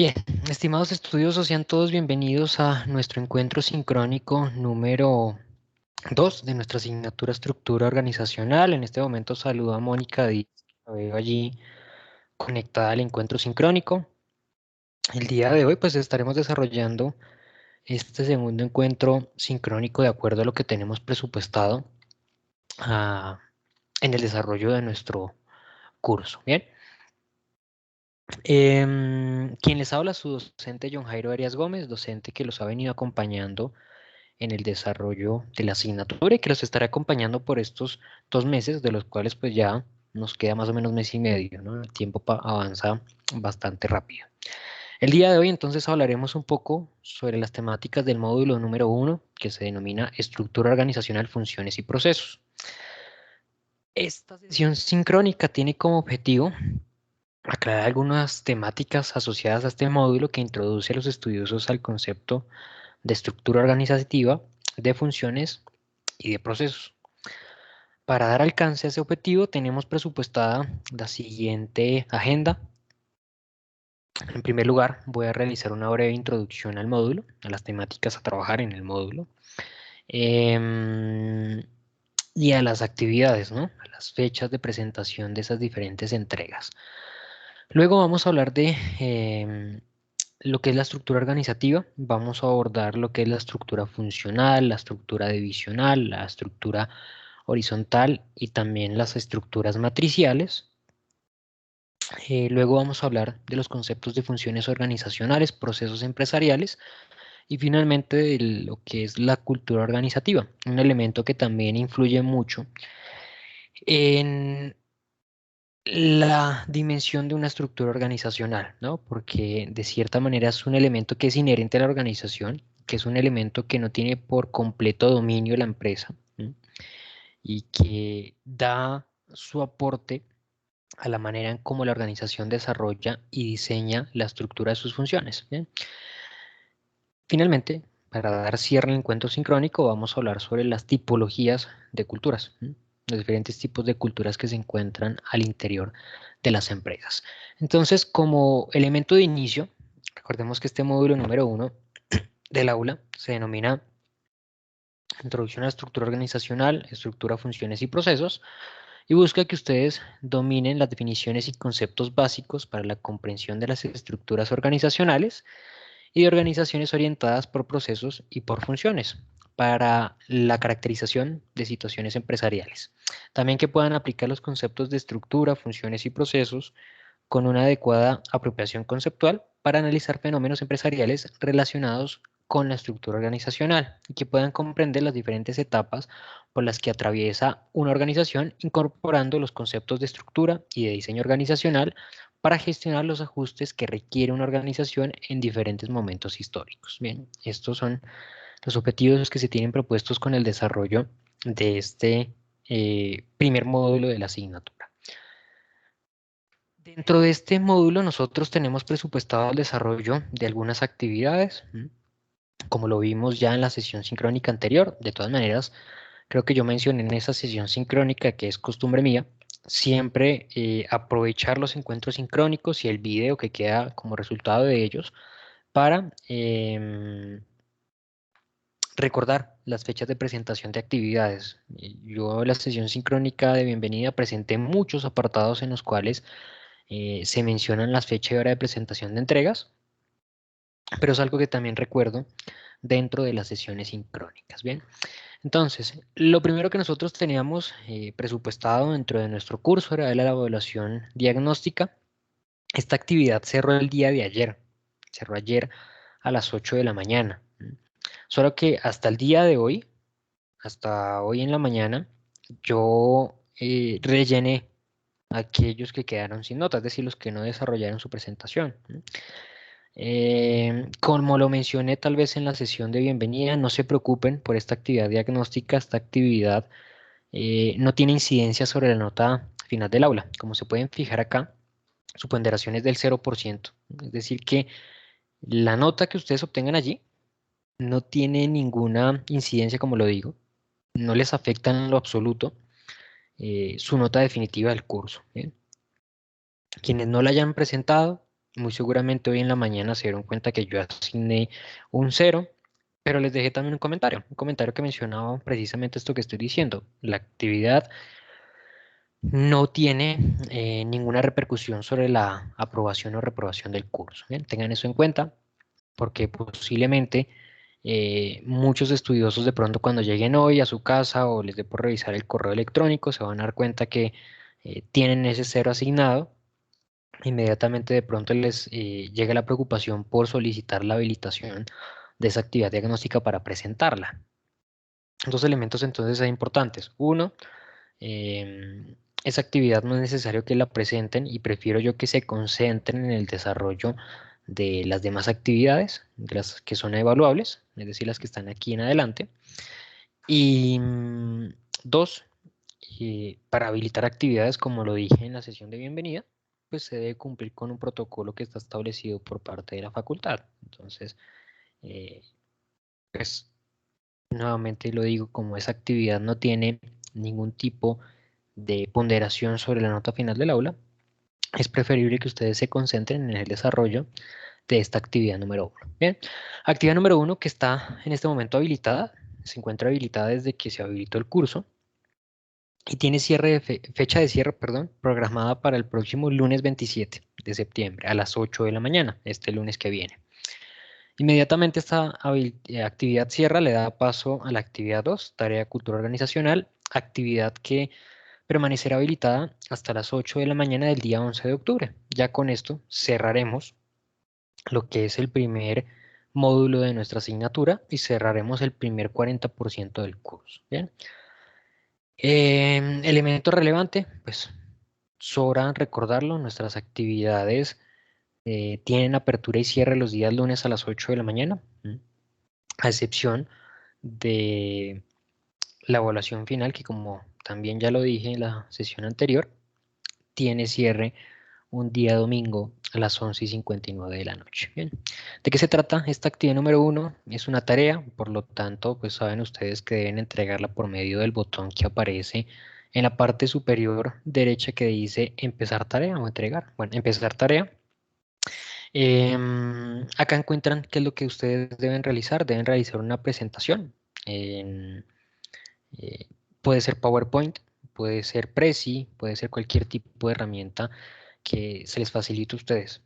Bien, estimados estudiosos, sean todos bienvenidos a nuestro encuentro sincrónico número 2 de nuestra asignatura Estructura Organizacional. En este momento saludo a Mónica Díaz, la veo allí conectada al encuentro sincrónico. El día de hoy pues estaremos desarrollando este segundo encuentro sincrónico de acuerdo a lo que tenemos presupuestado ah, en el desarrollo de nuestro curso. Bien. Quien les habla, su docente John Jairo Arias Gómez, docente que los ha venido acompañando en el desarrollo de la asignatura y que los estaré acompañando por estos 2 meses, de los cuales pues ya nos queda más o menos mes y medio, ¿no? El tiempo avanza bastante rápido. El día de hoy entonces hablaremos un poco sobre las temáticas del módulo número 1, que se denomina Estructura Organizacional, Funciones y Procesos. Esta sesión sincrónica tiene como objetivo aclarar algunas temáticas asociadas a este módulo que introduce a los estudiosos al concepto de estructura organizativa, de funciones y de procesos. Para dar alcance a ese objetivo tenemos presupuestada la siguiente agenda. En primer lugar, voy a realizar una breve introducción al módulo, a las temáticas a trabajar en el módulo, em, y a las actividades, ¿no? A las fechas de presentación de esas diferentes entregas. Luego vamos a hablar de lo que es la estructura organizativa. Vamos a abordar lo que es la estructura funcional, la estructura divisional, la estructura horizontal y también las estructuras matriciales. Luego vamos a hablar de los conceptos de funciones organizacionales, procesos empresariales y finalmente de lo que es la cultura organizativa, un elemento que también influye mucho en la dimensión de una estructura organizacional, ¿no? Porque de cierta manera es un elemento que es inherente a la organización, que es un elemento que no tiene por completo dominio la empresa, ¿no? Y que da su aporte a la manera en cómo la organización desarrolla y diseña la estructura de sus funciones. ¿Bien? Finalmente, para dar cierre al encuentro sincrónico, vamos a hablar sobre las tipologías de culturas, ¿sí? Los diferentes tipos de culturas que se encuentran al interior de las empresas. Entonces, como elemento de inicio, recordemos que este módulo número 1 del aula se denomina Introducción a la estructura organizacional, estructura, funciones y procesos, y busca que ustedes dominen las definiciones y conceptos básicos para la comprensión de las estructuras organizacionales y de organizaciones orientadas por procesos y por funciones para la caracterización de situaciones empresariales. También que puedan aplicar los conceptos de estructura, funciones y procesos con una adecuada apropiación conceptual para analizar fenómenos empresariales relacionados con la estructura organizacional y que puedan comprender las diferentes etapas por las que atraviesa una organización, incorporando los conceptos de estructura y de diseño organizacional para gestionar los ajustes que requiere una organización en diferentes momentos históricos. Bien, estos son los objetivos que se tienen propuestos con el desarrollo de este primer módulo de la asignatura. Dentro de este módulo nosotros tenemos presupuestado el desarrollo de algunas actividades, como lo vimos ya en la sesión sincrónica anterior. De todas maneras, creo que yo mencioné en esa sesión sincrónica, que es costumbre mía, siempre aprovechar los encuentros sincrónicos y el video que queda como resultado de ellos para recordar las fechas de presentación de actividades. Yo en la sesión sincrónica de bienvenida presenté muchos apartados en los cuales se mencionan las fechas y hora de presentación de entregas, pero es algo que también recuerdo dentro de las sesiones sincrónicas. Bien, entonces, lo primero que nosotros teníamos presupuestado dentro de nuestro curso era la evaluación diagnóstica. Esta actividad cerró el día de ayer, cerró ayer a las 8 de la mañana. Solo que hasta el día de hoy, hasta hoy en la mañana, yo rellené aquellos que quedaron sin notas, es decir, los que no desarrollaron su presentación. Como lo mencioné tal vez en la sesión de bienvenida, no se preocupen por esta actividad diagnóstica. Esta actividad no tiene incidencia sobre la nota final del aula. Como se pueden fijar acá, su ponderación es del 0%. Es decir, que la nota que ustedes obtengan allí no tiene ninguna incidencia, como lo digo. No les afecta en lo absoluto su nota definitiva del curso. ¿Bien? Quienes no la hayan presentado, Muy seguramente hoy en la mañana se dieron cuenta que yo asigné un 0, pero les dejé también un comentario que mencionaba precisamente esto que estoy diciendo. La actividad no tiene ninguna repercusión sobre la aprobación o reprobación del curso. Bien, tengan eso en cuenta porque posiblemente muchos estudiosos de pronto cuando lleguen hoy a su casa o les dé por revisar el correo electrónico se van a dar cuenta que tienen ese 0 asignado. Inmediatamente de pronto les llega la preocupación por solicitar la habilitación de esa actividad diagnóstica para presentarla. Dos elementos entonces son importantes. Uno, esa actividad no es necesario que la presenten y prefiero yo que se concentren en el desarrollo de las demás actividades, de las que son evaluables, es decir, las que están aquí en adelante. Y dos, para habilitar actividades, como lo dije en la sesión de bienvenida, pues se debe cumplir con un protocolo que está establecido por parte de la facultad. Entonces, eh, pues nuevamente lo digo, como esa actividad no tiene ningún tipo de ponderación sobre la nota final del aula, es preferible que ustedes se concentren en el desarrollo de esta actividad número 1. Bien, actividad número 1 que está en este momento habilitada, se encuentra habilitada desde que se habilitó el curso y tiene fecha de cierre, perdón, programada para el próximo lunes 27 de septiembre a las 8 de la mañana, este lunes que viene. Inmediatamente esta actividad cierra, le da paso a la actividad 2, tarea cultura organizacional, actividad que permanecerá habilitada hasta las 8 de la mañana del día 11 de octubre. Ya con esto cerraremos lo que es el primer módulo de nuestra asignatura y cerraremos el primer 40% del curso. Bien. Elemento relevante, pues sobra recordarlo, nuestras actividades tienen apertura y cierre los días lunes a las 8 de la mañana, a excepción de la evaluación final, que como también ya lo dije en la sesión anterior, tiene cierre un día domingo a las 11:59 de la noche. Bien, ¿de qué se trata esta actividad número 1? Es una tarea, por lo tanto, pues saben ustedes que deben entregarla por medio del botón que aparece en la parte superior derecha que dice empezar tarea o entregar. Bueno, empezar tarea. Acá encuentran qué es lo que ustedes deben realizar. Deben realizar una presentación. En, eh, puede ser PowerPoint, puede ser Prezi, puede ser cualquier tipo de herramienta que se les facilite a ustedes.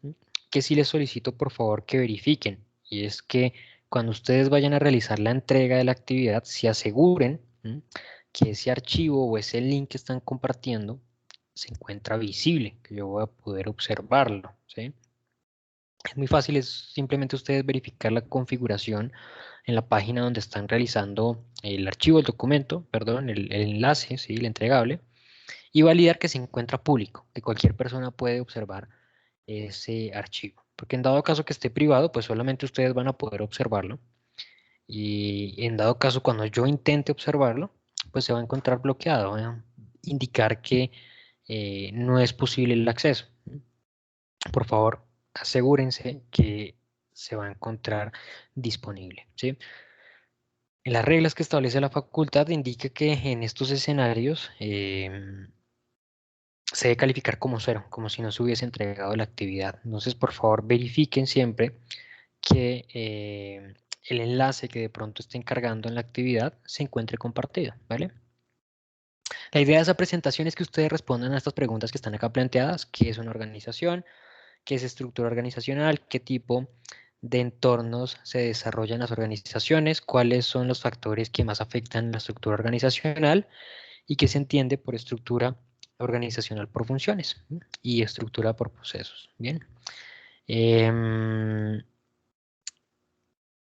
Que sí les solicito por favor que verifiquen, y es que cuando ustedes vayan a realizar la entrega de la actividad, se aseguren que ese archivo o ese link que están compartiendo se encuentra visible, que yo voy a poder observarlo, ¿sí? Es muy fácil, es simplemente ustedes verificar la configuración en la página donde están realizando el archivo, el documento, perdón, el enlace, ¿sí? El entregable, y validar que se encuentra público, que cualquier persona puede observar ese archivo. Porque en dado caso que esté privado, pues solamente ustedes van a poder observarlo. Y en dado caso, cuando yo intente observarlo, pues se va a encontrar bloqueado, va a indicar que no es posible el acceso. Por favor, asegúrense que se va a encontrar disponible, ¿sí? En las reglas que establece la facultad indica que en estos escenarios se debe calificar como 0, como si no se hubiese entregado la actividad. Entonces, por favor, verifiquen siempre que el enlace que de pronto estén cargando en la actividad se encuentre compartido, ¿vale? La idea de esa presentación es que ustedes respondan a estas preguntas que están acá planteadas: ¿qué es una organización? ¿Qué es estructura organizacional? ¿Qué tipo de entornos se desarrollan en las organizaciones? ¿Cuáles son los factores que más afectan la estructura organizacional? ¿Y qué se entiende por estructura organizacional por funciones y estructura por procesos? Bien.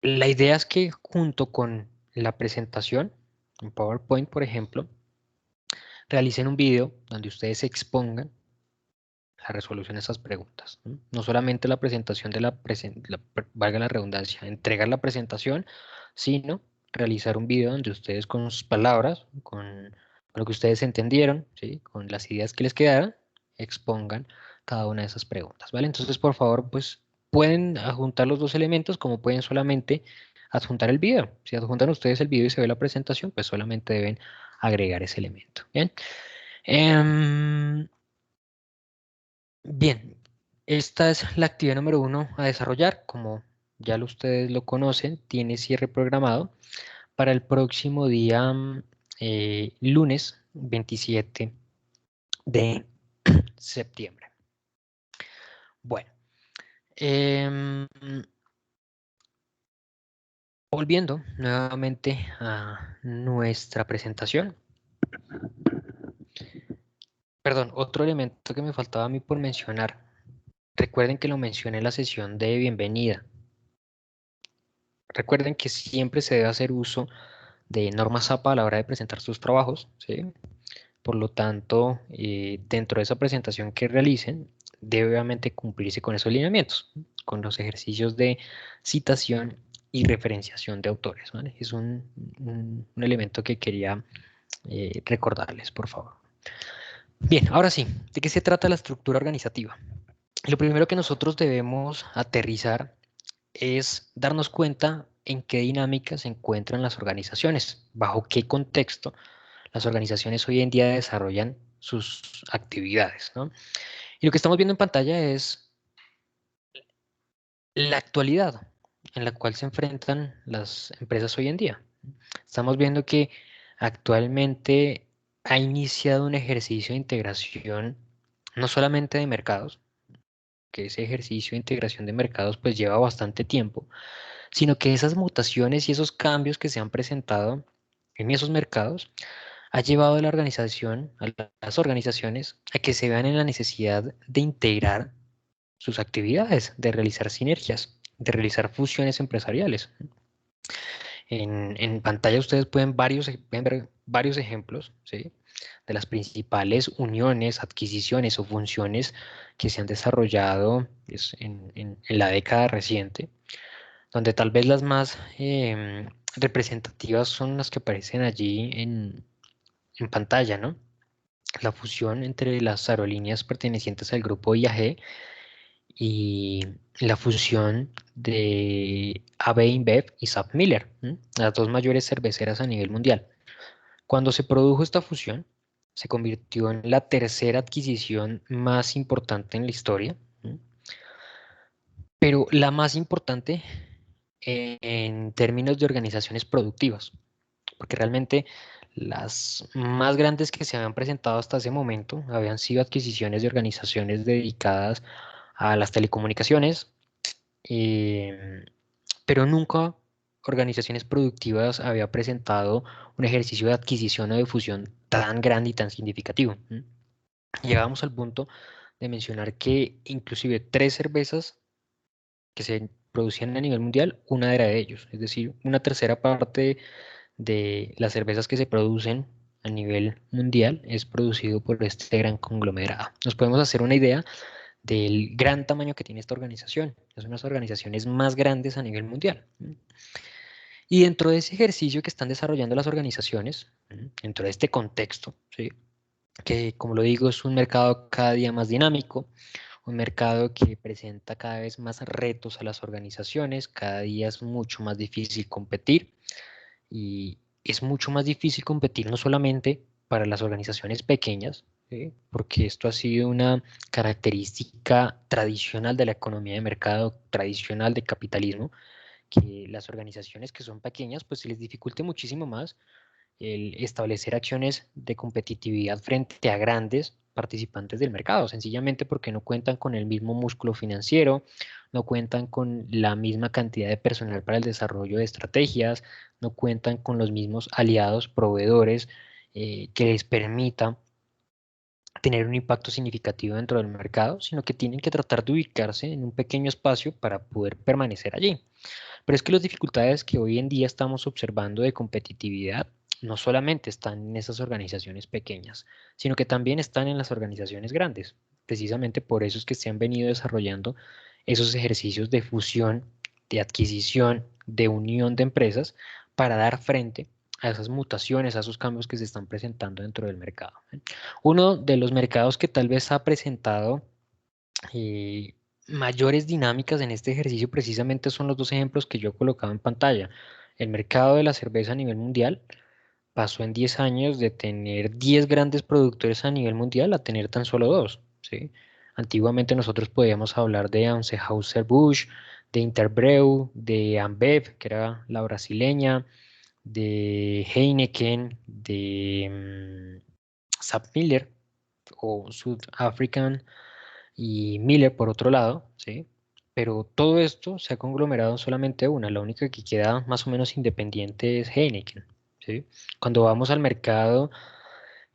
La idea es que junto con la presentación, en PowerPoint, por ejemplo, realicen un video donde ustedes expongan la resolución de esas preguntas. No solamente la presentación de valga la redundancia, entregar la presentación, sino realizar un video donde ustedes con sus palabras, con lo que ustedes entendieron, ¿sí? Con las ideas que les quedaron, expongan cada una de esas preguntas, ¿vale? Entonces, por favor, pues pueden adjuntar los dos elementos como pueden solamente adjuntar el video. Si adjuntan ustedes el video y se ve la presentación, pues solamente deben agregar ese elemento, ¿bien? Bien, Esta es la actividad número 1 a desarrollar. Como ya ustedes lo conocen, tiene cierre programado para el próximo día lunes 27 de septiembre. Bueno, em, volviendo nuevamente a nuestra presentación. Perdón, otro elemento que me faltaba a mí por mencionar. Recuerden que lo mencioné en la sesión de bienvenida. Recuerden que siempre se debe hacer uso de normas APA a la hora de presentar sus trabajos, ¿sí? Por lo tanto, dentro de esa presentación que realicen, debe obviamente cumplirse con esos lineamientos, con los ejercicios de citación y referenciación de autores, ¿vale? Es un elemento que quería recordarles, por favor. Bien, ahora sí, ¿de qué se trata la estructura organizativa? Lo primero que nosotros debemos aterrizar es darnos cuenta en qué dinámica se encuentran las organizaciones, bajo qué contexto las organizaciones hoy en día desarrollan sus actividades, ¿no? Y lo que estamos viendo en pantalla es la actualidad en la cual se enfrentan las empresas hoy en día. Estamos viendo que actualmente ha iniciado un ejercicio de integración no solamente de mercados, que ese ejercicio de integración de mercados pues lleva bastante tiempo, sino que esas mutaciones y esos cambios que se han presentado en esos mercados ha llevado a la organización, a las organizaciones, a que se vean en la necesidad de integrar sus actividades, de realizar sinergias, de realizar fusiones empresariales. En pantalla ustedes pueden ver varios ejemplos, ¿sí? De las principales uniones, adquisiciones o funciones que se han desarrollado pues, en la década reciente, donde tal vez las más representativas son las que aparecen allí en pantalla, ¿no? La fusión entre las aerolíneas pertenecientes al grupo IAG y la fusión de AB InBev y SAP-Miller, las dos mayores cerveceras a nivel mundial. Cuando se produjo esta fusión, se convirtió en la tercera adquisición más importante en la historia, pero la más importante en términos de organizaciones productivas, porque realmente las más grandes que se habían presentado hasta ese momento habían sido adquisiciones de organizaciones dedicadas a las telecomunicaciones, eh, pero nunca organizaciones productivas había presentado un ejercicio de adquisición o de fusión tan grande y tan significativo. Llegábamos al punto de mencionar que inclusive tres cervezas que se producían a nivel mundial, una era de ellos, es decir, una tercera parte de las cervezas que se producen a nivel mundial es producido por este gran conglomerado. Nos podemos hacer una idea del gran tamaño que tiene esta organización. Es una de las organizaciones más grandes a nivel mundial. Y dentro de ese ejercicio que están desarrollando las organizaciones, dentro de este contexto, ¿sí? Que como lo digo es un mercado cada día más dinámico, un mercado que presenta cada vez más retos a las organizaciones, cada día es mucho más difícil competir y es mucho más difícil competir no solamente para las organizaciones pequeñas, ¿sí? Porque esto ha sido una característica tradicional de la economía de mercado, tradicional de capitalismo, que las organizaciones que son pequeñas pues se les dificulte muchísimo más el establecer acciones de competitividad frente a grandes participantes del mercado, sencillamente porque no cuentan con el mismo músculo financiero, no cuentan con la misma cantidad de personal para el desarrollo de estrategias, no cuentan con los mismos aliados, proveedores que les permitan tener un impacto significativo dentro del mercado, sino que tienen que tratar de ubicarse en un pequeño espacio para poder permanecer allí. Pero es que las dificultades que hoy en día estamos observando de competitividad no solamente están en esas organizaciones pequeñas, sino que también están en las organizaciones grandes. Precisamente por eso es que se han venido desarrollando esos ejercicios de fusión, de adquisición, de unión de empresas para dar frente a esas mutaciones, a esos cambios que se están presentando dentro del mercado. Uno de los mercados que tal vez ha presentado mayores dinámicas en este ejercicio precisamente son los dos ejemplos que yo he colocado en pantalla. El mercado de la cerveza a nivel mundial pasó en 10 años de tener 10 grandes productores a nivel mundial a tener tan solo dos, ¿sí? Antiguamente nosotros podíamos hablar de Anheuser-Busch, de Interbrew, de Ambev, que era la brasileña, de Heineken, de SAP o South African y Miller por otro lado, ¿sí? Pero todo esto se ha conglomerado en solamente una. La única que queda más o menos independiente es Heineken, ¿sí? Cuando vamos al mercado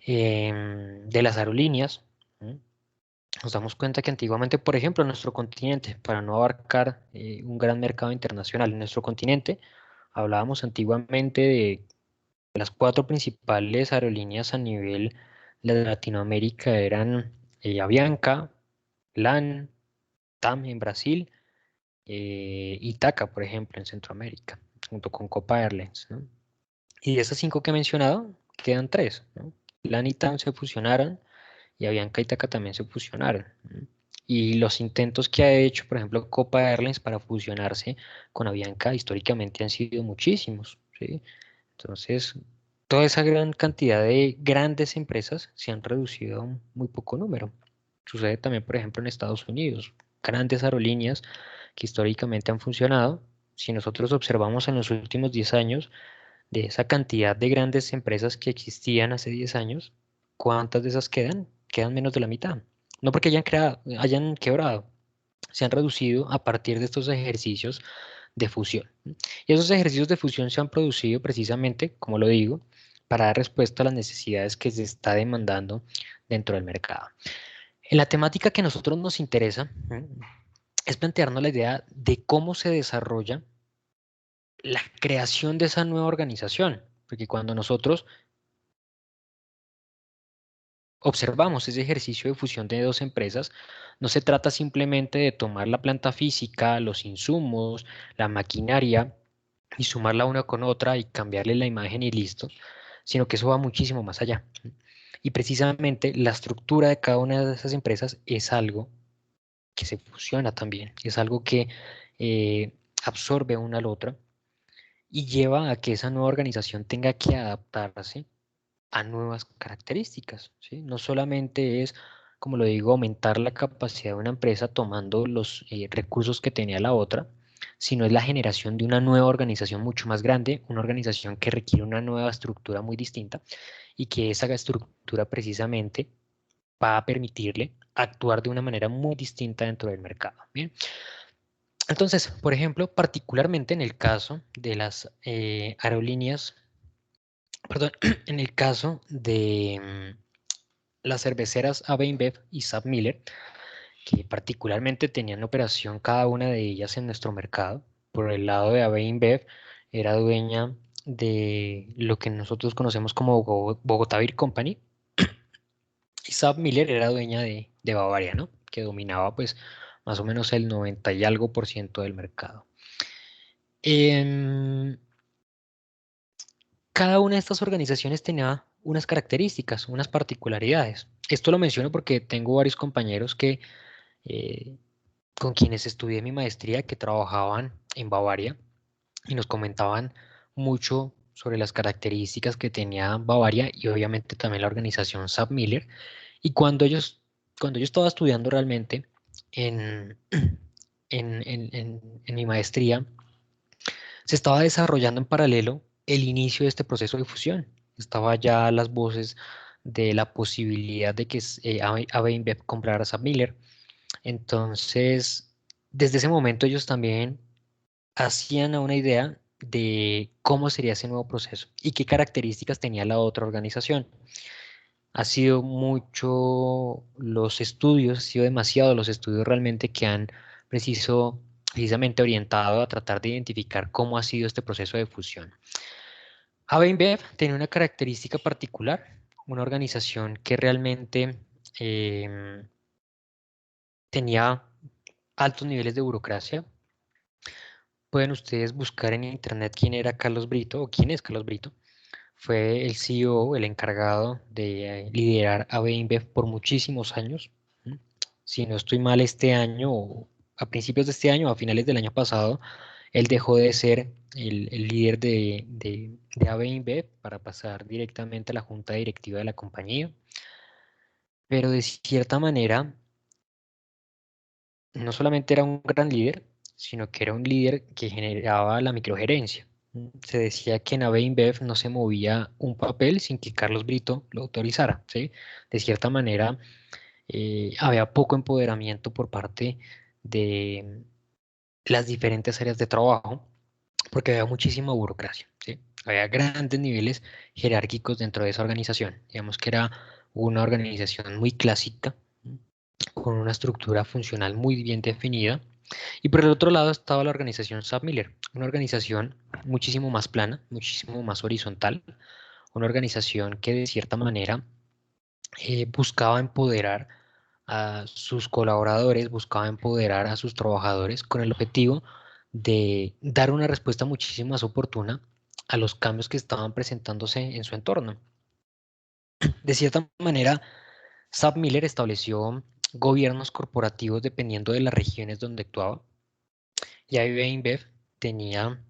de las aerolíneas, ¿sí? Nos damos cuenta que antiguamente, por ejemplo, en nuestro continente, para no abarcar un gran mercado internacional, en nuestro continente hablábamos antiguamente de las cuatro principales aerolíneas a nivel de Latinoamérica eran Avianca, LAN, TAM en Brasil y TACA, por ejemplo, en Centroamérica, junto con Copa Airlines, ¿no? Y de esas cinco que he mencionado, quedan tres, ¿no? LAN y TAM se fusionaron y Avianca y TACA también se fusionaron, ¿no? Y los intentos que ha hecho, por ejemplo, Copa Airlines para fusionarse con Avianca históricamente han sido muchísimos, ¿sí? Entonces, toda esa gran cantidad de grandes empresas se han reducido a un muy poco número. Sucede también, por ejemplo, en Estados Unidos. Grandes aerolíneas que históricamente han funcionado. Si nosotros observamos en los últimos 10 años, de esa cantidad de grandes empresas que existían hace 10 años, ¿cuántas de esas quedan? Quedan menos de la mitad. No porque hayan quebrado, se han reducido a partir de estos ejercicios de fusión. Y esos ejercicios de fusión se han producido precisamente, como lo digo, para dar respuesta a las necesidades que se está demandando dentro del mercado. En la temática que a nosotros nos interesa, es plantearnos la idea de cómo se desarrolla la creación de esa nueva organización, porque cuando nosotros observamos ese ejercicio de fusión de dos empresas, no se trata simplemente de tomar la planta física, los insumos, la maquinaria y sumarla una con otra y cambiarle la imagen y listo, sino que eso va muchísimo más allá. Y precisamente la estructura de cada una de esas empresas es algo que se fusiona también, es algo que absorbe una a la otra y lleva a que esa nueva organización tenga que adaptarse a nuevas características, ¿sí? No solamente es, como lo digo, aumentar la capacidad de una empresa tomando los recursos que tenía la otra, sino es la generación de una nueva organización mucho más grande, una organización que requiere una nueva estructura muy distinta y que esa estructura precisamente va a permitirle actuar de una manera muy distinta dentro del mercado. Bien, entonces, por ejemplo, particularmente en el caso de las aerolíneas, perdón, en el caso de las cerveceras AB InBev y SAP que particularmente tenían operación cada una de ellas en nuestro mercado. Por el lado de AB InBev, era dueña de lo que nosotros conocemos como Bogotá Beer Company, y SAP era dueña de Bavaria, ¿no? Que dominaba pues más o menos el 90 y algo por ciento del mercado. Em, Cada una de estas organizaciones tenía unas características, unas particularidades. Esto lo menciono porque tengo varios compañeros eh, con quienes estudié mi maestría que trabajaban en Bavaria y nos comentaban mucho sobre las características que tenía Bavaria y obviamente también la organización SAP Miller. Y cuando yo estaba estudiando realmente en, en mi maestría, se estaba desarrollando en paralelo el inicio de este proceso de fusión. Estaba ya las voces de la posibilidad de que AB InBev comprara SAP Miller. Entonces, desde ese momento ellos también hacían a una idea de cómo sería ese nuevo proceso y qué características tenía la otra organización. Ha sido mucho los estudios, ha sido demasiado los estudios realmente que han precisamente orientado a tratar de identificar cómo ha sido este proceso de fusión. AB InBev tiene una característica particular, una organización que realmente em, tenía altos niveles de burocracia. Pueden ustedes buscar en internet quién era Carlos Brito o quién es Carlos Brito. Fue el CEO, el encargado de liderar AB InBev por muchísimos años. ¿Mm? Si no estoy mal, este año, o a principios de este año, o a finales del año pasado, él dejó de ser el líder de AB InBev para pasar directamente a la junta directiva de la compañía. Pero de cierta manera, no solamente era un gran líder, sino que era un líder que generaba la microgerencia. Se decía que en AB InBev no se movía un papel sin que Carlos Brito lo autorizara, ¿sí? De cierta manera, había poco empoderamiento por parte de las diferentes áreas de trabajo, porque había muchísima burocracia, ¿sí? Había grandes niveles jerárquicos dentro de esa organización. Digamos que era una organización muy clásica, con una estructura funcional muy bien definida. Y por el otro lado estaba la organización SAP Miller, una organización muchísimo más plana, muchísimo más horizontal, una organización que de cierta manera buscaba empoderar a sus colaboradores, buscaba empoderar a sus trabajadores con el objetivo de dar una respuesta muchísimo más oportuna a los cambios que estaban presentándose en su entorno. De cierta manera, SAP Miller estableció gobiernos corporativos dependiendo de las regiones donde actuaba, y AB InBev tenía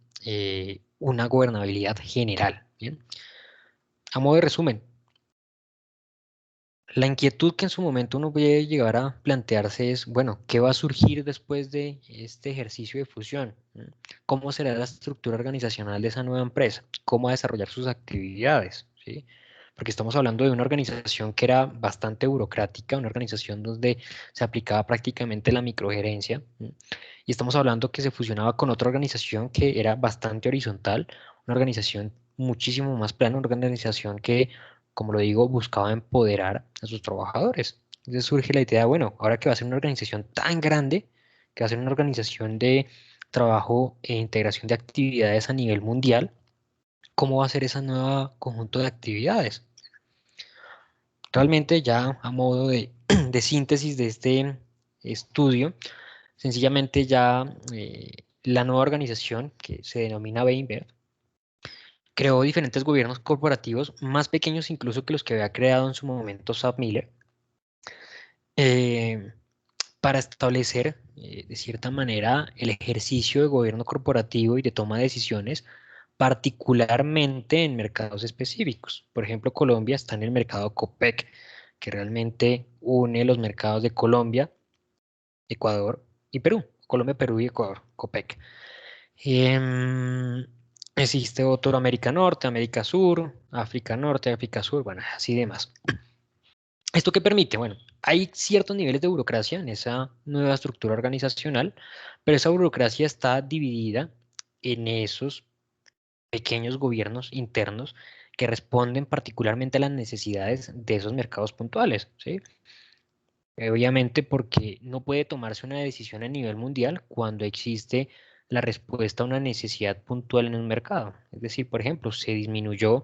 una gobernabilidad general. ¿Bien? A modo de resumen, la inquietud que en su momento uno puede llegar a plantearse es, bueno, ¿qué va a surgir después de este ejercicio de fusión? ¿Cómo será la estructura organizacional de esa nueva empresa? ¿Cómo va a desarrollar sus actividades? ¿Sí? Porque estamos hablando de una organización que era bastante burocrática, una organización donde se aplicaba prácticamente la microgerencia, y estamos hablando que se fusionaba con otra organización que era bastante horizontal, una organización muchísimo más plana, una organización que, como lo digo, buscaba empoderar a sus trabajadores. Entonces surge la idea, bueno, ahora que va a ser una organización tan grande, que va a ser una organización de trabajo e integración de actividades a nivel mundial, ¿cómo va a ser ese nuevo conjunto de actividades? Realmente ya a modo de, de síntesis de este estudio, sencillamente ya la nueva organización, que se denomina Weinberg, creó diferentes gobiernos corporativos más pequeños incluso que los que había creado en su momento SAP Miller, eh, para establecer de cierta manera el ejercicio de gobierno corporativo y de toma de decisiones, particularmente en mercados específicos. Por ejemplo, Colombia está en el mercado COPEC, que realmente une los mercados de Colombia, Ecuador y Perú. Colombia, Perú y Ecuador, COPEC. Em, Existe otro América Norte, América Sur, África Norte, África Sur, bueno, así demás. ¿Esto qué permite? Bueno, hay ciertos niveles de burocracia en esa nueva estructura organizacional, pero esa burocracia está dividida en esos pequeños gobiernos internos que responden particularmente a las necesidades de esos mercados puntuales, ¿sí? Obviamente porque no puede tomarse una decisión a nivel mundial cuando existe la respuesta a una necesidad puntual en un mercado. Es decir, por ejemplo, se disminuyó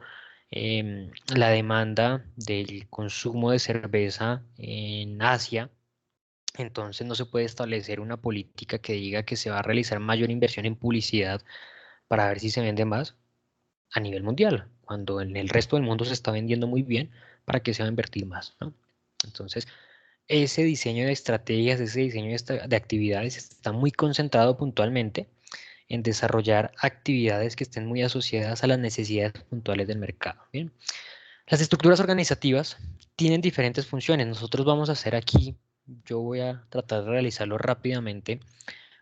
la demanda del consumo de cerveza en Asia, entonces no se puede establecer una política que diga que se va a realizar mayor inversión en publicidad para ver si se vende más a nivel mundial, cuando en el resto del mundo se está vendiendo muy bien, ¿para qué se va a invertir más, ¿no? Entonces, ese diseño de estrategias, ese diseño de actividades está muy concentrado puntualmente en desarrollar actividades que estén muy asociadas a las necesidades puntuales del mercado. Bien. Las estructuras organizativas tienen diferentes funciones. Nosotros vamos a hacer aquí, yo voy a tratar de realizarlo rápidamente,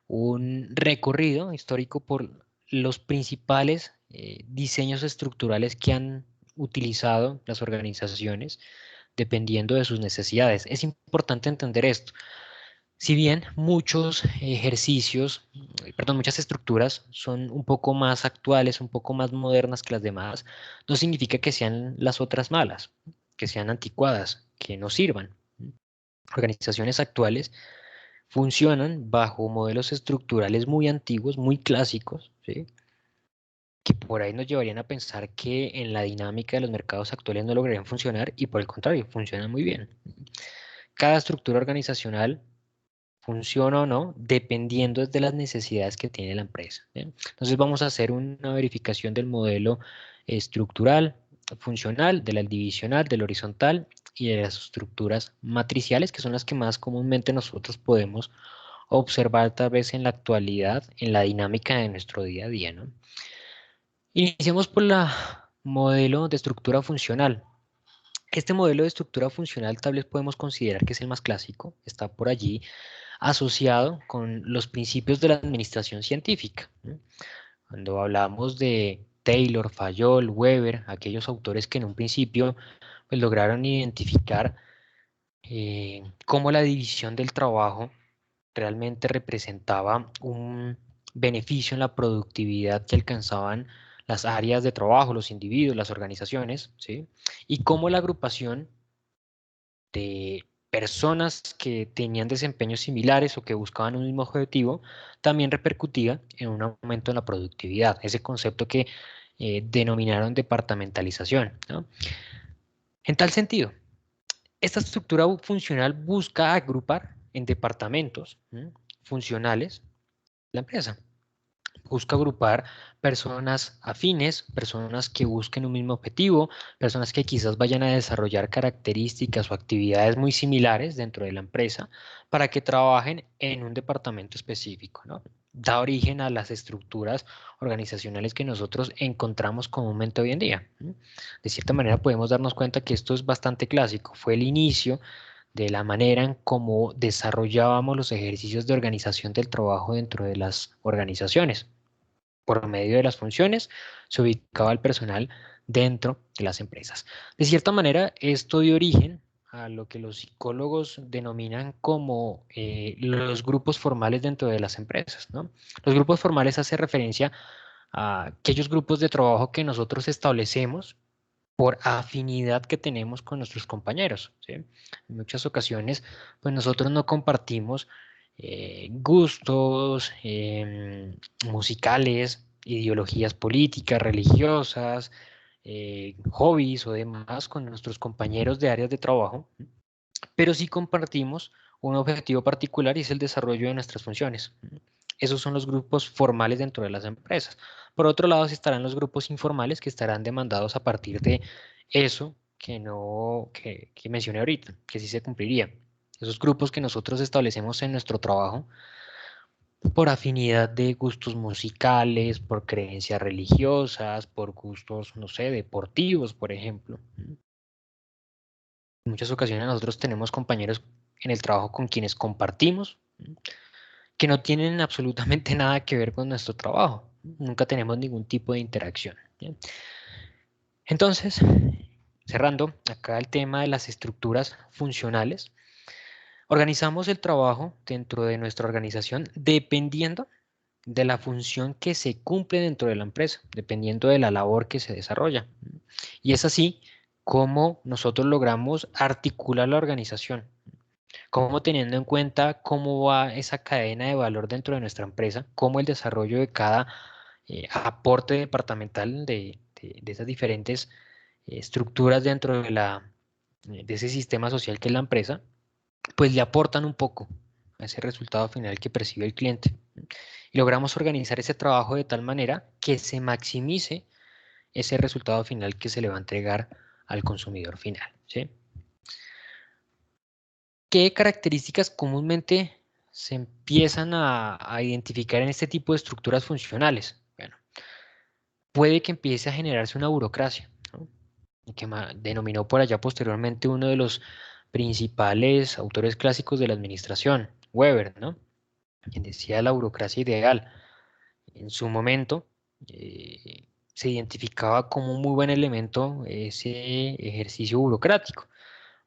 un recorrido histórico por los principales diseños estructurales que han utilizado las organizaciones dependiendo de sus necesidades. Es importante entender esto. Si bien muchos ejercicios, perdón, muchas estructuras son un poco más actuales, un poco más modernas que las demás, no significa que sean las otras malas, que sean anticuadas, que no sirvan. Organizaciones actuales funcionan bajo modelos estructurales muy antiguos, muy clásicos, ¿sí? Que por ahí nos llevarían a pensar que en la dinámica de los mercados actuales no lograrían funcionar y por el contrario, funcionan muy bien. Cada estructura organizacional funciona o no dependiendo de las necesidades que tiene la empresa. ¿Bien? Entonces vamos a hacer una verificación del modelo estructural, funcional, del divisional, del horizontal y de las estructuras matriciales, que son las que más comúnmente nosotros podemos observar tal vez en la actualidad, en la dinámica de nuestro día a día, ¿no? Iniciemos por la modelo de estructura funcional. Este modelo de estructura funcional tal vez podemos considerar que es el más clásico, está por allí asociado con los principios de la administración científica. Cuando hablamos de Taylor, Fayol, Weber, aquellos autores que en un principio pues, lograron identificar cómo la división del trabajo realmente representaba un beneficio en la productividad que alcanzaban las áreas de trabajo, los individuos, las organizaciones, ¿sí? Y cómo la agrupación de personas que tenían desempeños similares o que buscaban un mismo objetivo, también repercutía en un aumento en la productividad, ese concepto que denominaron departamentalización, ¿no? En tal sentido, esta estructura funcional busca agrupar en departamentos funcionales la empresa. Busca agrupar personas afines, personas que busquen un mismo objetivo, personas que quizás vayan a desarrollar características o actividades muy similares dentro de la empresa para que trabajen en un departamento específico, ¿no? Da origen a las estructuras organizacionales que nosotros encontramos comúnmente hoy en día. De cierta manera podemos darnos cuenta que esto es bastante clásico. Fue el inicio de la manera en cómo desarrollábamos los ejercicios de organización del trabajo dentro de las organizaciones. Por medio de las funciones se ubicaba el personal dentro de las empresas. De cierta manera, esto dio origen a lo que los psicólogos denominan como los grupos formales dentro de las empresas, ¿no? Los grupos formales hacen referencia a aquellos grupos de trabajo que nosotros establecemos por afinidad que tenemos con nuestros compañeros, ¿sí? En muchas ocasiones, pues nosotros no compartimos gustos musicales, ideologías políticas, religiosas, hobbies o demás con nuestros compañeros de áreas de trabajo, pero sí compartimos un objetivo particular y es el desarrollo de nuestras funciones. Esos son los grupos formales dentro de las empresas. Por otro lado, estarán los grupos informales que estarán demandados a partir de eso que no, que mencioné ahorita, que sí se cumpliría. Esos grupos que nosotros establecemos en nuestro trabajo por afinidad de gustos musicales, por creencias religiosas, por gustos, no sé, deportivos, por ejemplo. En muchas ocasiones nosotros tenemos compañeros en el trabajo con quienes compartimos, que no tienen absolutamente nada que ver con nuestro trabajo. Nunca tenemos ningún tipo de interacción. ¿Bien? Entonces, cerrando acá el tema de las estructuras funcionales, organizamos el trabajo dentro de nuestra organización dependiendo de la función que se cumple dentro de la empresa, dependiendo de la labor que se desarrolla. Y es así como nosotros logramos articular la organización, como teniendo en cuenta cómo va esa cadena de valor dentro de nuestra empresa, cómo el desarrollo de cada aporte departamental de esas diferentes estructuras dentro de ese sistema social que es la empresa, pues le aportan un poco a ese resultado final que percibe el cliente. Y logramos organizar ese trabajo de tal manera que se maximice ese resultado final que se le va a entregar al consumidor final, ¿sí? ¿Qué características comúnmente se empiezan a identificar en este tipo de estructuras funcionales? Bueno, puede que empiece a generarse una burocracia, ¿no? Que denominó por allá posteriormente uno de los principales autores clásicos de la administración, Weber, ¿no? Quien decía la burocracia ideal. En su momento se identificaba como un muy buen elemento ese ejercicio burocrático,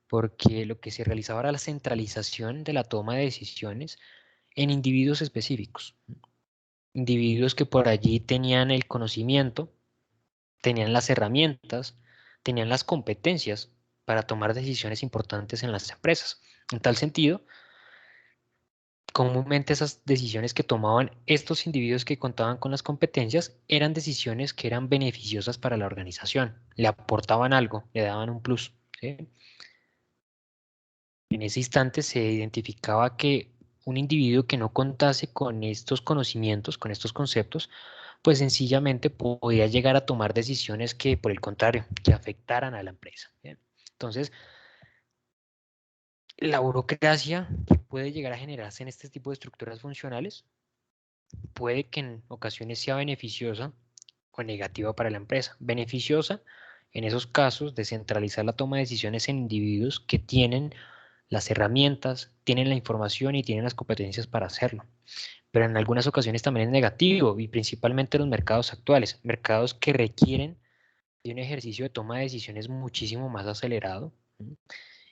porque lo que se realizaba era la centralización de la toma de decisiones en individuos específicos, individuos que por allí tenían el conocimiento, tenían las herramientas, tenían las competencias para tomar decisiones importantes en las empresas. En tal sentido, comúnmente esas decisiones que tomaban estos individuos que contaban con las competencias eran decisiones que eran beneficiosas para la organización, le aportaban algo, le daban un plus, ¿sí? En ese instante se identificaba que un individuo que no contase con estos conocimientos, con estos conceptos, pues sencillamente podía llegar a tomar decisiones que, por el contrario, que afectaran a la empresa. ¿Bien? Entonces, la burocracia que puede llegar a generarse en este tipo de estructuras funcionales puede que en ocasiones sea beneficiosa o negativa para la empresa. Beneficiosa en esos casos de centralizar la toma de decisiones en individuos que tienen las herramientas, tienen la información y tienen las competencias para hacerlo. Pero en algunas ocasiones también es negativo, y principalmente en los mercados actuales, mercados que requieren de un ejercicio de toma de decisiones muchísimo más acelerado, ¿sí?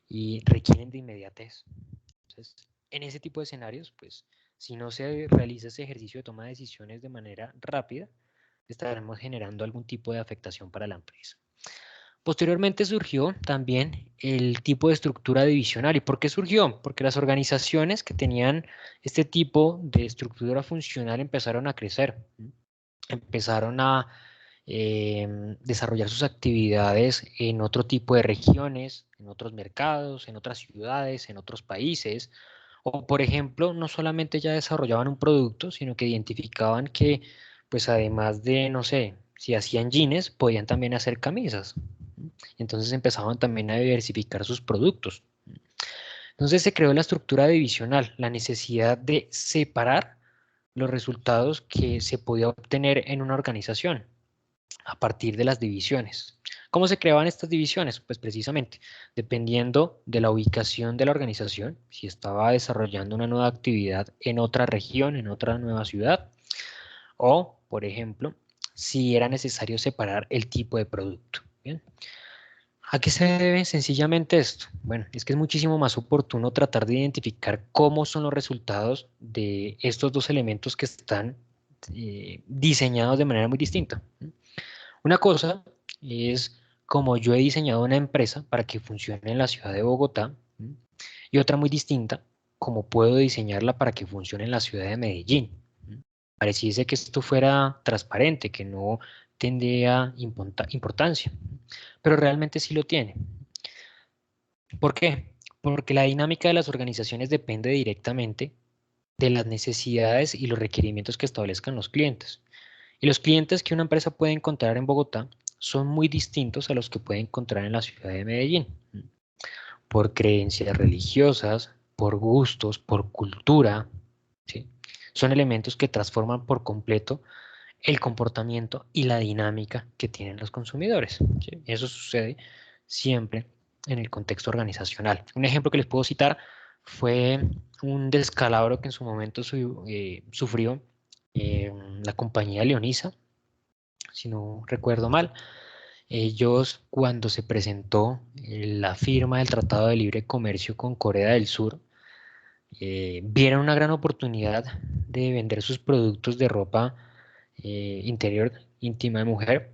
Y requieren de inmediatez. Entonces, en ese tipo de escenarios, pues, si no se realiza ese ejercicio de toma de decisiones de manera rápida, estaremos generando algún tipo de afectación para la empresa. Posteriormente surgió también el tipo de estructura divisional. ¿Y por qué surgió? Porque las organizaciones que tenían este tipo de estructura funcional empezaron a crecer, empezaron a desarrollar sus actividades en otro tipo de regiones, en otros mercados, en otras ciudades, en otros países. O, por ejemplo, no solamente ya desarrollaban un producto, sino que identificaban que, pues además de, no sé, si hacían jeans, podían también hacer camisas. Entonces empezaban también a diversificar sus productos. Entonces se creó la estructura divisional, la necesidad de separar los resultados que se podía obtener en una organización a partir de las divisiones. ¿Cómo se creaban estas divisiones? Pues precisamente, dependiendo de la ubicación de la organización, si estaba desarrollando una nueva actividad en otra región, en otra nueva ciudad, o, por ejemplo, si era necesario separar el tipo de producto. ¿Bien? ¿A qué se debe sencillamente esto? Bueno, es que es muchísimo más oportuno tratar de identificar cómo son los resultados de estos dos elementos que están diseñados de manera muy distinta. Una cosa es como yo he diseñado una empresa para que funcione en la ciudad de Bogotá, y otra muy distinta, como puedo diseñarla para que funcione en la ciudad de Medellín. Pareciese que esto fuera transparente, que no tendría importancia, pero realmente sí lo tiene. ¿Por qué? Porque la dinámica de las organizaciones depende directamente de las necesidades y los requerimientos que establezcan los clientes. Y los clientes que una empresa puede encontrar en Bogotá son muy distintos a los que puede encontrar en la ciudad de Medellín, por creencias religiosas, por gustos, por cultura, ¿sí? Son elementos que transforman por completo el comportamiento y la dinámica que tienen los consumidores, ¿sí? Eso sucede siempre en el contexto organizacional. Un ejemplo que les puedo citar fue un descalabro que en su momento sufrió la compañía Leonisa, si no recuerdo mal. Ellos, cuando se presentó la firma del Tratado de Libre Comercio con Corea del Sur, vieron una gran oportunidad de vender sus productos de ropa interior íntima de mujer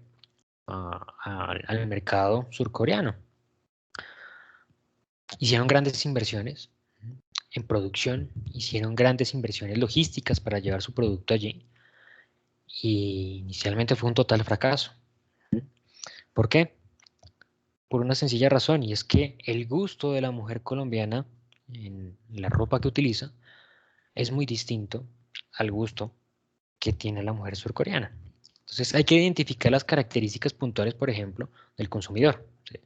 al mercado surcoreano. Hicieron grandes inversiones en producción, hicieron grandes inversiones logísticas para llevar su producto allí, y inicialmente fue un total fracaso. ¿Por qué? Por una sencilla razón, y es que el gusto de la mujer colombiana en la ropa que utiliza es muy distinto al gusto que tiene la mujer surcoreana. Entonces hay que identificar las características puntuales, por ejemplo, del consumidor. ¿Sí?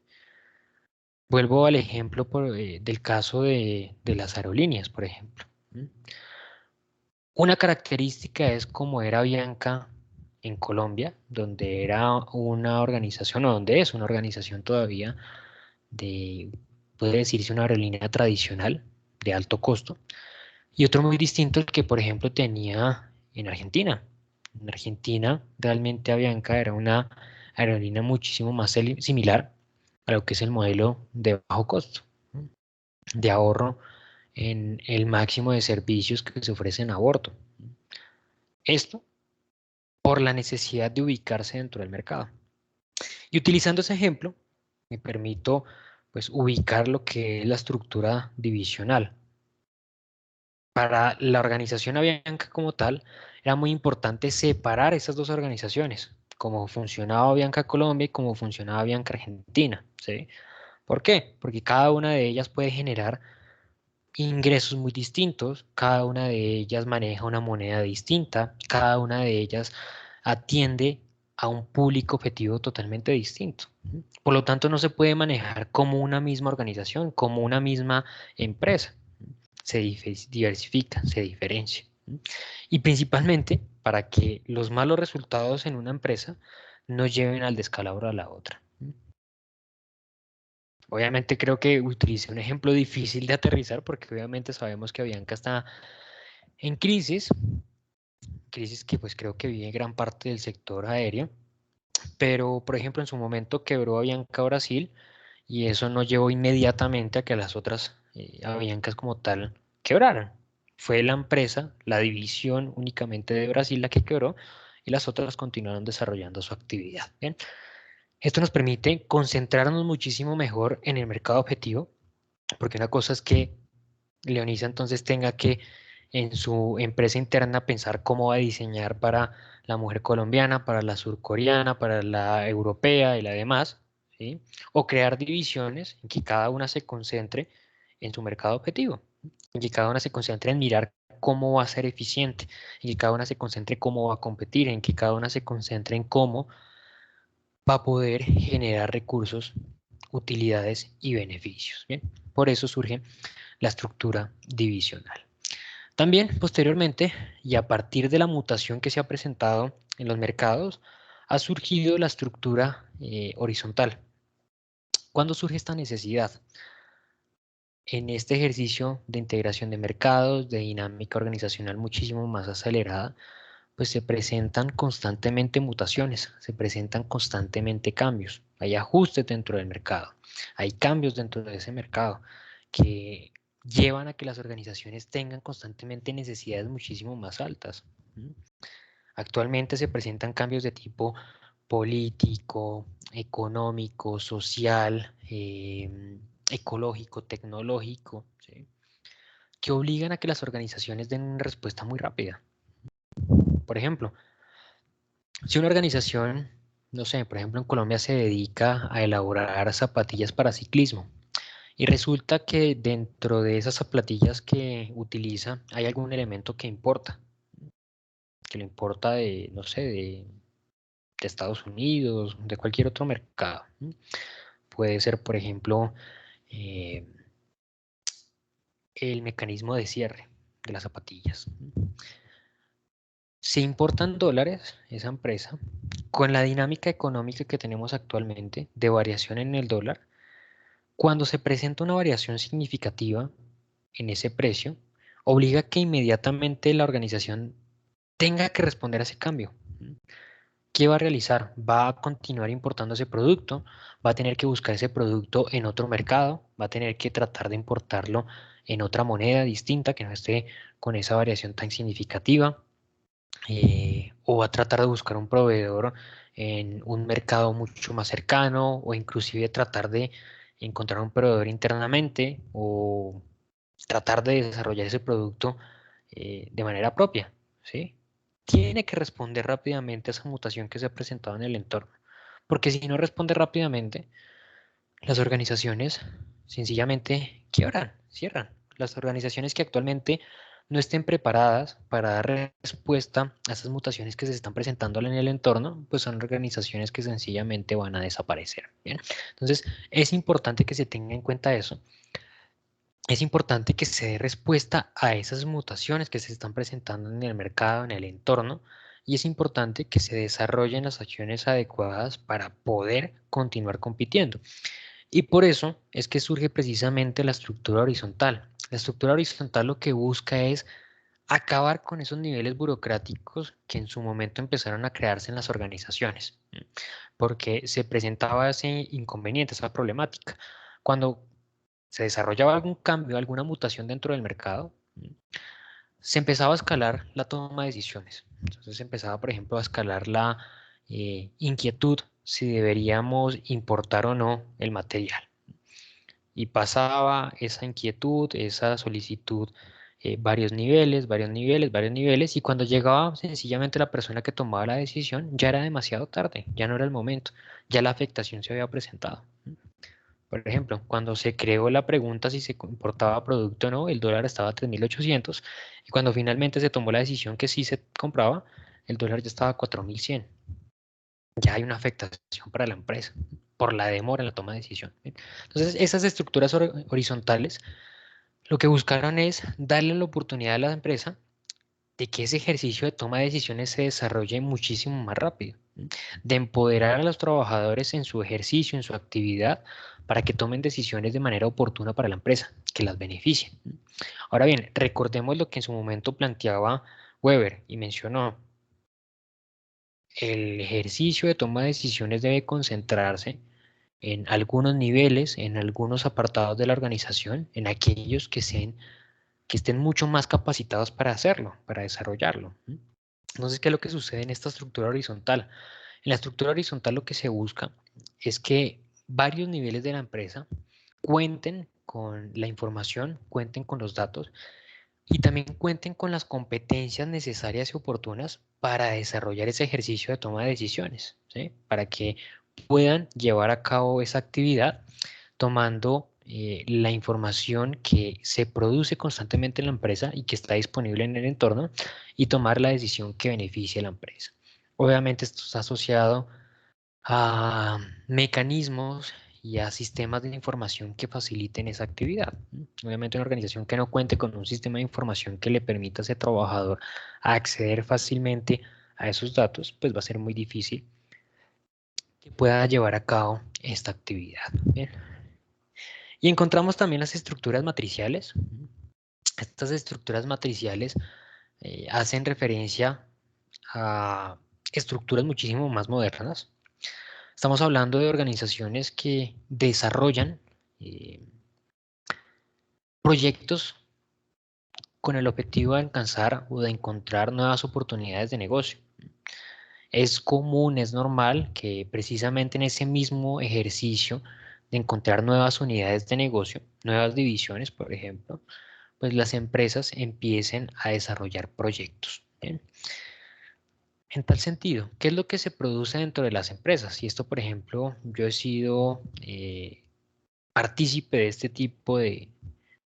Vuelvo al ejemplo del caso de las aerolíneas, por ejemplo. Una característica es como era Bianca en Colombia, donde era una organización, o donde es una organización todavía de, puede decirse, una aerolínea tradicional de alto costo, y otro muy distinto el que, por ejemplo, tenía en Argentina. En Argentina, realmente Avianca era una aerolínea muchísimo más similar a lo que es el modelo de bajo costo, de ahorro en el máximo de servicios que se ofrecen a bordo. Esto por la necesidad de ubicarse dentro del mercado. Y utilizando ese ejemplo, me permito pues ubicar lo que es la estructura divisional. Para la organización Avianca como tal, era muy importante separar esas dos organizaciones, cómo funcionaba Avianca Colombia y cómo funcionaba Avianca Argentina, ¿sí? ¿Por qué? Porque cada una de ellas puede generar ingresos muy distintos, cada una de ellas maneja una moneda distinta, cada una de ellas atiende a un público objetivo totalmente distinto. Por lo tanto, no se puede manejar como una misma organización, como una misma empresa. Se diversifica, se diferencia. Y principalmente para que los malos resultados en una empresa no lleven al descalabro a la otra. Obviamente creo que utilicé un ejemplo difícil de aterrizar porque obviamente sabemos que Avianca está en crisis que pues creo que vive gran parte del sector aéreo, pero por ejemplo en su momento quebró Avianca Brasil y eso no llevó inmediatamente a que las otras Aviancas como tal quebraran. Fue la empresa, la división únicamente de Brasil la que quebró y las otras continuaron desarrollando su actividad. Bien, esto nos permite concentrarnos muchísimo mejor en el mercado objetivo, porque una cosa es que Leonisa entonces tenga que en su empresa interna pensar cómo va a diseñar para la mujer colombiana, para la surcoreana, para la europea y la demás, ¿sí? O crear divisiones en que cada una se concentre en su mercado objetivo, en que cada una se concentre en mirar cómo va a ser eficiente, en que cada una se concentre cómo va a competir, en que cada una se concentre en cómo va a poder generar recursos, utilidades y beneficios. ¿Bien? Por eso surge la estructura divisional. También posteriormente, y a partir de la mutación que se ha presentado en los mercados, ha surgido la estructura horizontal. ¿Cuándo surge esta necesidad? En este ejercicio de integración de mercados, de dinámica organizacional muchísimo más acelerada, pues se presentan constantemente mutaciones, se presentan constantemente cambios, hay ajustes dentro del mercado, hay cambios dentro de ese mercado que llevan a que las organizaciones tengan constantemente necesidades muchísimo más altas. Actualmente se presentan cambios de tipo político, económico, social, ecológico, tecnológico, ¿sí? Que obligan a que las organizaciones den una respuesta muy rápida. Por ejemplo, si una organización, no sé, por ejemplo en Colombia se dedica a elaborar zapatillas para ciclismo y resulta que dentro de esas zapatillas que utiliza hay algún elemento que lo importa de, no sé, de Estados Unidos, de cualquier otro mercado. Puede ser, por ejemplo, eh, el mecanismo de cierre de las zapatillas. Se importan dólares esa empresa con la dinámica económica que tenemos actualmente de variación en el dólar. Cuando se presenta una variación significativa en ese precio, obliga a que inmediatamente la organización tenga que responder a ese cambio. ¿Qué va a realizar? Va a continuar importando ese producto, va a tener que buscar ese producto en otro mercado, va a tener que tratar de importarlo en otra moneda distinta que no esté con esa variación tan significativa, o va a tratar de buscar un proveedor en un mercado mucho más cercano, o inclusive tratar de encontrar un proveedor internamente o tratar de desarrollar ese producto de manera propia, ¿sí? Tiene que responder rápidamente a esa mutación que se ha presentado en el entorno, porque si no responde rápidamente, las organizaciones sencillamente quiebran, cierran. Las organizaciones que actualmente no estén preparadas para dar respuesta a esas mutaciones que se están presentando en el entorno, pues son organizaciones que sencillamente van a desaparecer. Bien, entonces es importante que se tenga en cuenta eso. Es importante que se dé respuesta a esas mutaciones que se están presentando en el mercado, en el entorno, y es importante que se desarrollen las acciones adecuadas para poder continuar compitiendo. Y por eso es que surge precisamente la estructura horizontal. La estructura horizontal lo que busca es acabar con esos niveles burocráticos que en su momento empezaron a crearse en las organizaciones, porque se presentaba ese inconveniente, esa problemática. Cuando se desarrollaba algún cambio, alguna mutación dentro del mercado, se empezaba a escalar la toma de decisiones. Entonces se empezaba, por ejemplo, a escalar la inquietud si deberíamos importar o no el material. Y pasaba esa inquietud, esa solicitud, varios niveles, varios niveles, varios niveles, y cuando llegaba sencillamente la persona que tomaba la decisión, ya era demasiado tarde, ya no era el momento, ya la afectación se había presentado. Por ejemplo, cuando se creó la pregunta si se importaba producto o no, el dólar estaba a 3.800 y cuando finalmente se tomó la decisión que sí se compraba, el dólar ya estaba a 4.100. Ya hay una afectación para la empresa por la demora en la toma de decisión. ¿Bien? Entonces, esas estructuras horizontales lo que buscaron es darle la oportunidad a la empresa de que ese ejercicio de toma de decisiones se desarrolle muchísimo más rápido, de empoderar a los trabajadores en su ejercicio, en su actividad, para que tomen decisiones de manera oportuna para la empresa, que las beneficien. Ahora bien, recordemos lo que en su momento planteaba Weber y mencionó. El ejercicio de toma de decisiones debe concentrarse en algunos niveles, en algunos apartados de la organización, en aquellos que estén mucho más capacitados para hacerlo, para desarrollarlo. Entonces, ¿qué es lo que sucede en esta estructura horizontal? En la estructura horizontal lo que se busca es que varios niveles de la empresa cuenten con la información, cuenten con los datos y también cuenten con las competencias necesarias y oportunas para desarrollar ese ejercicio de toma de decisiones, ¿sí? Para que puedan llevar a cabo esa actividad tomando la información que se produce constantemente en la empresa y que está disponible en el entorno y tomar la decisión que beneficie a la empresa. Obviamente esto está asociado a mecanismos y a sistemas de información que faciliten esa actividad. Obviamente una organización que no cuente con un sistema de información que le permita a ese trabajador acceder fácilmente a esos datos, pues va a ser muy difícil que pueda llevar a cabo esta actividad. Bien. Y encontramos también las estructuras matriciales. Estas estructuras matriciales hacen referencia a estructuras muchísimo más modernas. Estamos hablando de organizaciones que desarrollan eh, proyectos con el objetivo de alcanzar o de encontrar nuevas oportunidades de negocio. Es común, es normal que precisamente en ese mismo ejercicio de encontrar nuevas unidades de negocio, nuevas divisiones, por ejemplo, pues las empresas empiecen a desarrollar proyectos. ¿Bien? En tal sentido, ¿qué es lo que se produce dentro de las empresas? Y esto, por ejemplo, yo he sido partícipe de este tipo de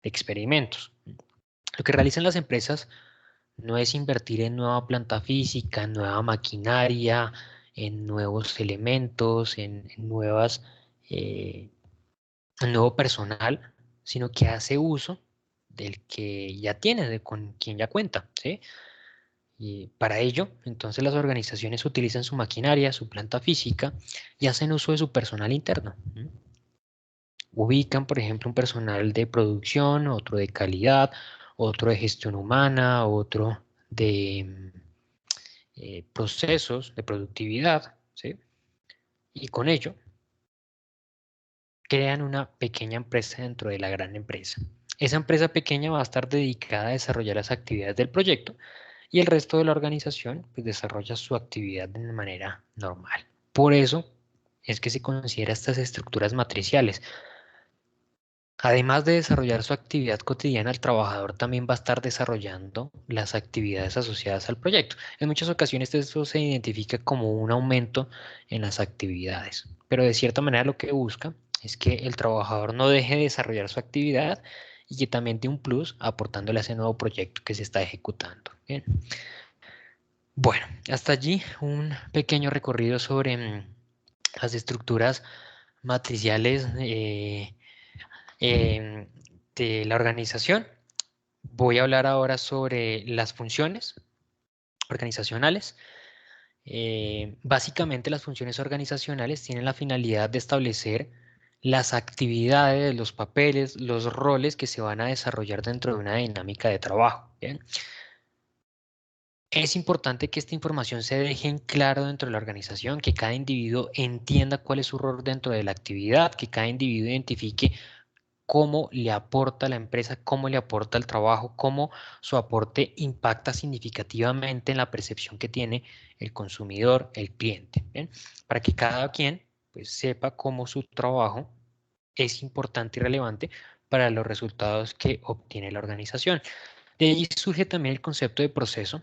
experimentos. Lo que realizan las empresas no es invertir en nueva planta física, en nueva maquinaria, en nuevos elementos, en nuevas, en nuevo personal, sino que hace uso del que ya tiene, de con quien ya cuenta, ¿sí? Y para ello, entonces las organizaciones utilizan su maquinaria, su planta física y hacen uso de su personal interno. Ubican, por ejemplo, un personal de producción, otro de calidad, otro de gestión humana, otro de procesos de productividad, ¿sí? Y con ello crean una pequeña empresa dentro de la gran empresa. Esa empresa pequeña va a estar dedicada a desarrollar las actividades del proyecto y el resto de la organización pues, desarrolla su actividad de manera normal. Por eso es que se considera estas estructuras matriciales. Además de desarrollar su actividad cotidiana, el trabajador también va a estar desarrollando las actividades asociadas al proyecto. En muchas ocasiones esto se identifica como un aumento en las actividades, pero de cierta manera lo que busca es que el trabajador no deje de desarrollar su actividad y que también dé un plus aportándole a ese nuevo proyecto que se está ejecutando. Bien. Bueno, hasta allí un pequeño recorrido sobre las estructuras matriciales em, de la organización. Voy a hablar ahora sobre las funciones organizacionales. Básicamente las funciones organizacionales tienen la finalidad de establecer las actividades, los papeles, los roles que se van a desarrollar dentro de una dinámica de trabajo. ¿Bien? Es importante que esta información se deje en claro dentro de la organización, que cada individuo entienda cuál es su rol dentro de la actividad, que cada individuo identifique cómo le aporta a la empresa, cómo le aporta el trabajo, cómo su aporte impacta significativamente en la percepción que tiene el consumidor, el cliente. ¿Bien? Para que cada quien pues, sepa cómo su trabajo es importante y relevante para los resultados que obtiene la organización. De allí surge también el concepto de proceso,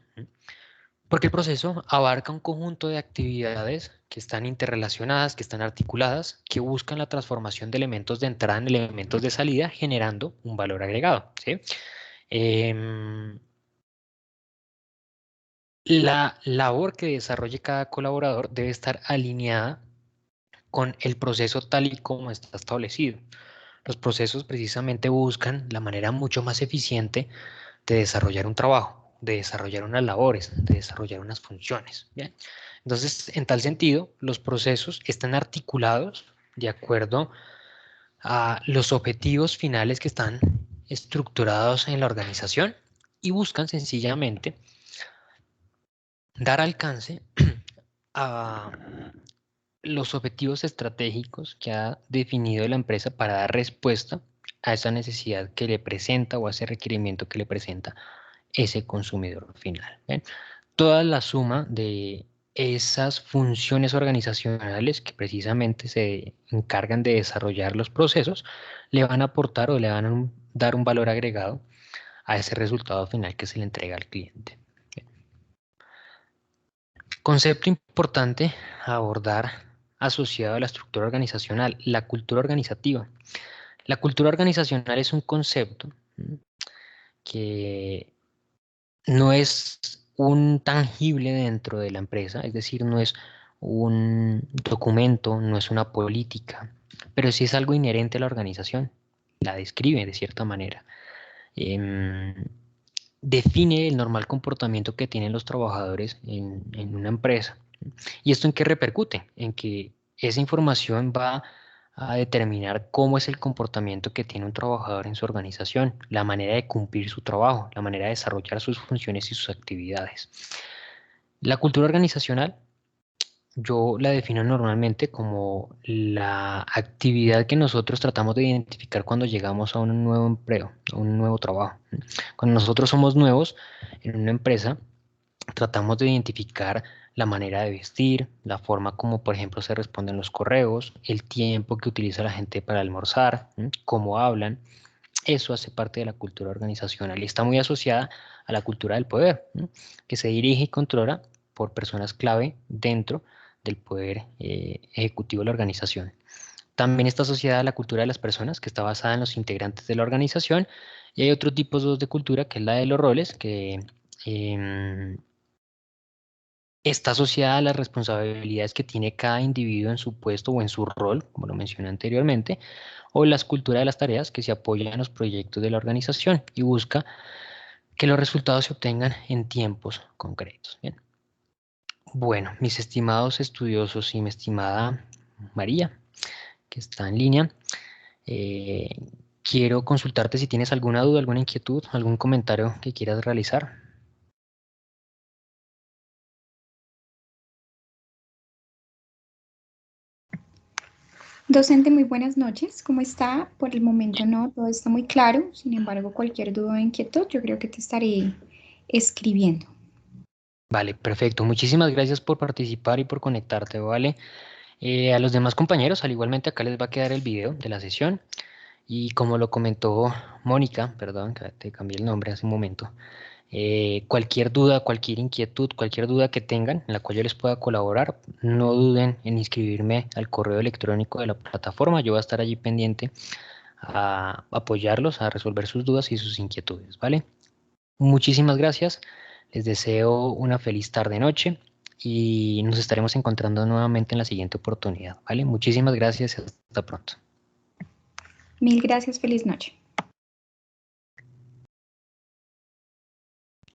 porque el proceso abarca un conjunto de actividades que están interrelacionadas, que están articuladas, que buscan la transformación de elementos de entrada en elementos de salida, generando un valor agregado. ¿Sí? La labor que desarrolle cada colaborador debe estar alineada con el proceso tal y como está establecido. Los procesos precisamente buscan la manera mucho más eficiente de desarrollar un trabajo, de desarrollar unas labores, de desarrollar unas funciones. ¿Bien? Entonces, en tal sentido, los procesos están articulados de acuerdo a los objetivos finales que están estructurados en la organización y buscan sencillamente dar alcance a los objetivos estratégicos que ha definido la empresa para dar respuesta a esa necesidad que le presenta o a ese requerimiento que le presenta ese consumidor final. ¿Ven? Toda la suma de esas funciones organizacionales que precisamente se encargan de desarrollar los procesos, le van a aportar o le van a dar un valor agregado a ese resultado final que se le entrega al cliente. Concepto importante a abordar asociado a la estructura organizacional, la cultura organizativa. La cultura organizacional es un concepto que no es un tangible dentro de la empresa, es decir, no es un documento, no es una política, pero sí es algo inherente a la organización, la describe de cierta manera. Em, Define el normal comportamiento que tienen los trabajadores en una empresa. ¿Y esto en qué repercute? En que esa información va a determinar cómo es el comportamiento que tiene un trabajador en su organización, la manera de cumplir su trabajo, la manera de desarrollar sus funciones y sus actividades. La cultura organizacional yo la defino normalmente como la actividad que nosotros tratamos de identificar cuando llegamos a un nuevo empleo, a un nuevo trabajo. Cuando nosotros somos nuevos en una empresa, tratamos de identificar la manera de vestir, la forma como, por ejemplo, se responden los correos, el tiempo que utiliza la gente para almorzar, cómo hablan. Eso hace parte de la cultura organizacional y está muy asociada a la cultura del poder, que se dirige y controla por personas clave dentro del poder ejecutivo de la organización. También está asociada a la cultura de las personas, que está basada en los integrantes de la organización, y hay otro tipo de cultura, que es la de los roles, que em, está asociada a las responsabilidades que tiene cada individuo en su puesto o en su rol, como lo mencioné anteriormente, o la cultura de las tareas que se apoyan en los proyectos de la organización y busca que los resultados se obtengan en tiempos concretos. Bien. Bueno, mis estimados estudiosos y mi estimada María, que está en línea, eh, quiero consultarte si tienes alguna duda, alguna inquietud, algún comentario que quieras realizar. Docente, muy buenas noches. ¿Cómo está? Por el momento no, todo está muy claro. Sin embargo, cualquier duda o inquietud, yo creo que te estaré escribiendo. Vale, perfecto. Muchísimas gracias por participar y por conectarte, ¿vale? A los demás compañeros, al igualmente acá les va a quedar el video de la sesión y como lo comentó Mónica, perdón, que te cambié el nombre hace un momento, cualquier duda, cualquier inquietud, cualquier duda que tengan en la cual yo les pueda colaborar, no duden en inscribirme al correo electrónico de la plataforma, yo voy a estar allí pendiente a apoyarlos, a resolver sus dudas y sus inquietudes, ¿vale? Muchísimas gracias, les deseo una feliz tarde-noche y nos estaremos encontrando nuevamente en la siguiente oportunidad, ¿vale? Muchísimas gracias y hasta pronto. Mil gracias, feliz noche.